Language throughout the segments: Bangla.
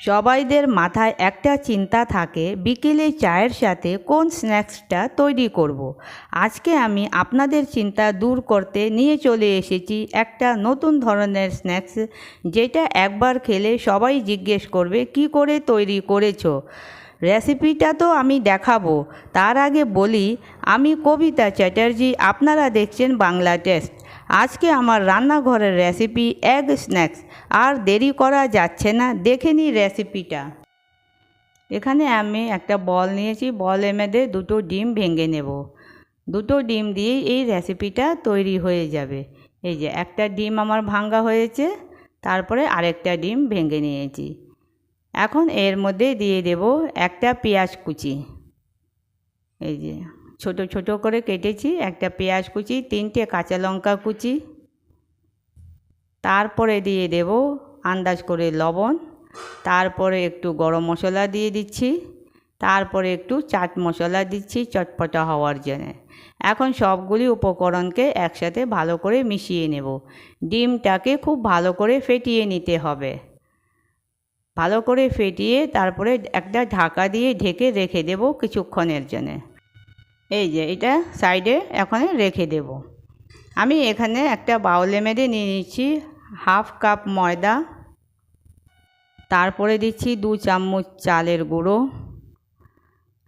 সবাইদের মাথায় একটা চিন্তা থাকে বিকেলে চায়ের সাথে কোন স্ন্যাক্সটা তৈরি করব। আজকে আমি আপনাদের চিন্তা দূর করতে নিয়ে চলে এসেছি একটা নতুন ধরনের স্ন্যাক্স, যেটা একবার খেলে সবাই জিজ্ঞেস করবে কি করে তৈরি করেছো। রেসিপিটা তো আমি দেখাবো, তার আগে বলি আমি কবিতা চ্যাটার্জি, আপনারা দেখছেন বাংলা টেস্ট। আজকে আমার রান্নাঘরের রেসিপি এগ স্ন্যাক্স। আর দেরি করা যাচ্ছে না, দেখে নিই রেসিপিটা। এখানে আমি একটা বল নিয়েছি, বলের মধ্যে দুটো ডিম ভেঙে নেব। দুটো ডিম দিয়েই এই রেসিপিটা তৈরি হয়ে যাবে। এই যে একটা ডিম আমার ভাঙা হয়েছে, তারপরে আরেকটা ডিম ভেঙে নিয়েছি। এখন এর মধ্যে দিয়ে দেব একটা পেঁয়াজ কুচি। এই যে ছোট ছোট করে কেটেছি একটা পেঁয়াজ কুচি, 3টে কাঁচা লঙ্কা কুচি। তারপরে দিয়ে দেব আন্দাজ করে লবণ, তারপরে একটু গরম মশলা দিয়ে দিচ্ছি, তারপরে একটু চাট মশলা দিচ্ছি চটপটা হওয়ার জন্য। এখন সবগুলি উপকরণকে একসাথে ভালো করে মিশিয়ে নেব। ডিমটাকে খুব ভালো করে ফেটিয়ে নিতে হবে। ভালো করে ফেটিয়ে তারপরে একটা ঢাকা দিয়ে ঢেকে রেখে দেব কিছুক্ষণের জন্য। এই যে এটা সাইডে এখন রেখে দেব। আমি এখানে একটা বাউলের মধ্যে নিয়ে নিচ্ছি হাফ কাপ ময়দা, তারপরে দিচ্ছি 2 চামচ চালের গুঁড়ো,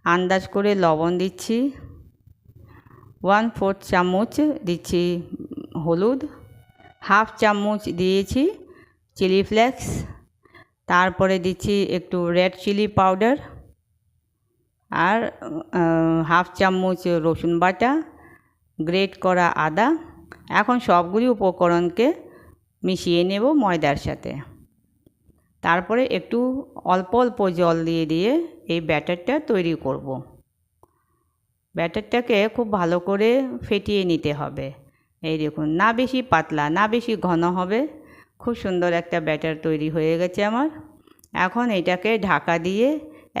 আন্দাজ করে লবণ দিচ্ছি, 1/4 চামচ দিচ্ছি হলুদ, হাফ চামচ দিয়েছি চিলি ফ্লেক্স, তারপরে দিচ্ছি একটু রেড চিলি পাউডার, আর হাফ চামচ রসুন বাটা, গ্রেট করা আদা। এখন সবগুলি উপকরণকে মিশিয়ে নেব ময়দার সাথে। তারপরে একটু অল্প অল্প জল দিয়ে দিয়ে এই ব্যাটারটা তৈরি করব। ব্যাটারটাকে খুব ভালো করে ফেটিয়ে নিতে হবে। এই দেখুন, না বেশি পাতলা না বেশি ঘন হবে। খুব সুন্দর একটা ব্যাটার তৈরি হয়ে গেছে আমার। এখন এটাকে ঢাকা দিয়ে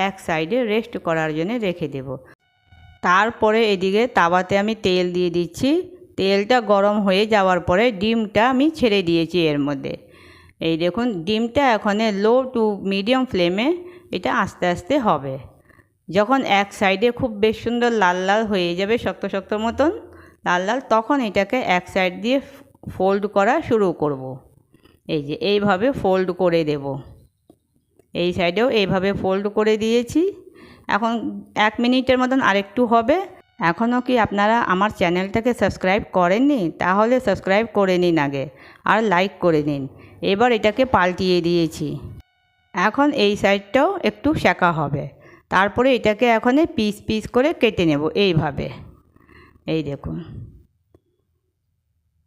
এক সাইডে রেস্ট করার জন্য রেখে দেব। তারপরে এদিকে তাওয়াতে আমি তেল দিয়ে দিচ্ছি। তেলটা গরম হয়ে যাওয়ার পরে ডিমটা আমি ছেড়ে দিয়েছি এর মধ্যে। এই দেখুন, ডিমটা এখন লো টু মিডিয়াম ফ্লেমে এটা আস্তে আস্তে হবে। যখন এক সাইডে খুব বেশ সুন্দর লাল লাল হয়ে যাবে, শক্ত শক্ত মতন লাল লাল, তখন এটাকে এক সাইড দিয়ে ফোল্ড করা শুরু করব। এই যে এইভাবে ফোল্ড করে দেব। এই সাইডেও এইভাবে ফোল্ড করে দিয়েছি। এখন 1 মিনিটের মতন আরেকটু হবে। এখনও কি আপনারা আমার চ্যানেলটাকে সাবস্ক্রাইব করেননি? তাহলে সাবস্ক্রাইব করে নিন আগে, আর লাইক করে নিন। এবার এটাকে পাল্টিয়ে দিয়েছি। এখন এই সাইডটাও একটু সেঁকা হবে। তারপরে এটাকে এখন পিস পিস করে কেটে নেব এইভাবে। এই দেখুন,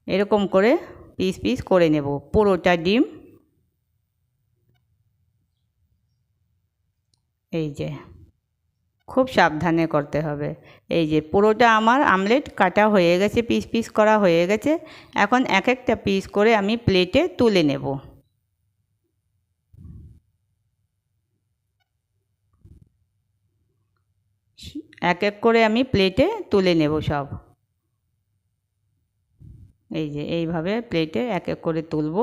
এরকম করে পিস পিস করে নেব পুরোটা ডিম। এই যে খুব সাবধানে করতে হবে। এই যে পুরোটা আমার আমলেট কাটা হয়ে গেছে, পিস পিস করা হয়ে গেছে। এখন এক একটা পিস করে আমি প্লেটে তুলে নেব। এক এক করে আমি প্লেটে তুলে নেব সব। এই যে এইভাবে প্লেটে এক এক করে তুলব।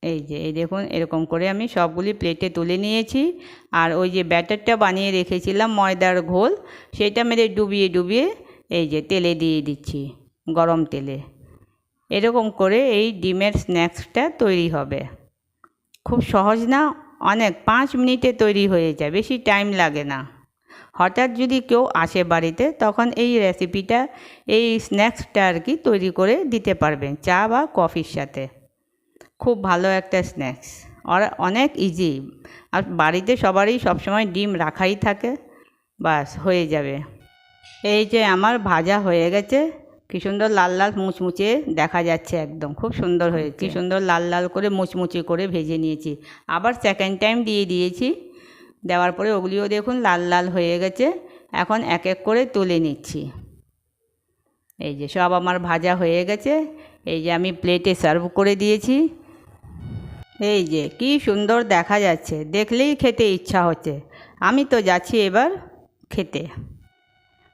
এই যে এই দেখুন, এরকম করে আমি সবগুলি প্লেটে তুলে নিয়েছি। আর ওই যে ব্যাটারটা বানিয়ে রেখেছিলাম ময়দার ঘোল, সেটা মেরে ডুবিয়ে ডুবিয়ে এই যে তেলে দিয়ে দিচ্ছি, গরম তেলে। এরকম করে এই ডিমের স্ন্যাক্সটা তৈরি হবে। খুব সহজ না, অনেক 5 মিনিটে তৈরি হয়ে যায়, বেশি টাইম লাগে না। হঠাৎ যদি কেউ আসে বাড়িতে, তখন এই রেসিপিটা, এই স্ন্যাক্সটা আর কি তৈরি করে দিতে পারবেন চা বা কফির সাথে। খুব ভালো একটা স্ন্যাক্স, আর অনেক ইজি। আর বাড়িতে সবারই সবসময় ডিম রাখাই থাকে, বাস হয়ে যাবে। এই যে আমার ভাজা হয়ে গেছে, কি সুন্দর লাল লাল মুচমুচে দেখা যাচ্ছে, একদম খুব সুন্দর হয়েছে। কি সুন্দর লাল লাল করে মুচমুচে করে ভেজে নিয়েছি। আবার সেকেন্ড টাইম দিয়ে দিয়েছি, দেওয়ার পরে ওগুলিও দেখুন লাল লাল হয়ে গেছে। এখন এক এক করে তুলে নিচ্ছি। এই যে সব আমার ভাজা হয়ে গেছে। এই যে আমি প্লেটে সার্ভ করে দিয়েছি। এই যে কি সুন্দর দেখা যাচ্ছে, দেখলেই খেতে ইচ্ছা হচ্ছে। আমি তো যাচ্ছি এবার খেতে।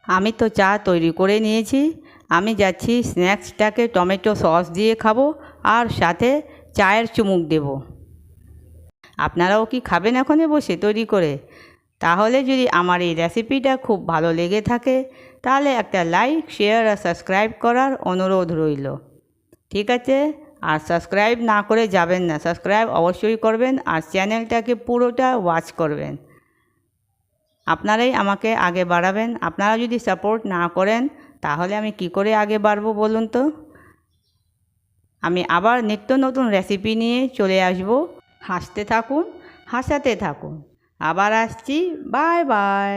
আমি তো চা তৈরি করে নিয়েছি, আমি যাচ্ছি স্ন্যাক্সটাকে টমেটো সস দিয়ে খাবো আর সাথে চায়ের চুমুক দেব। আপনারাও কি খাবেন এখানে বসে তৈরি করে? তাহলে যদি আমার এই রেসিপিটা খুব ভালো লেগে থাকে তাহলে একটা লাইক, শেয়ার আর সাবস্ক্রাইব করার অনুরোধ রইল। ঠিক আছে? আর সাবস্ক্রাইব না করে যাবেন না, সাবস্ক্রাইব অবশ্যই করবেন আর চ্যানেলটাকে পুরোটা ওয়াচ করবেন। আপনারাই আমাকে আগে বাড়াবেন। আপনারা যদি সাপোর্ট না করেন তাহলে আমি কি করে আগে বাড়বো বলুন তো? আমি আবার নিত্য নতুন রেসিপি নিয়ে চলে আসব। হাসতে থাকুন, হাসাতে থাকুন। আবার আসছি। Bye bye.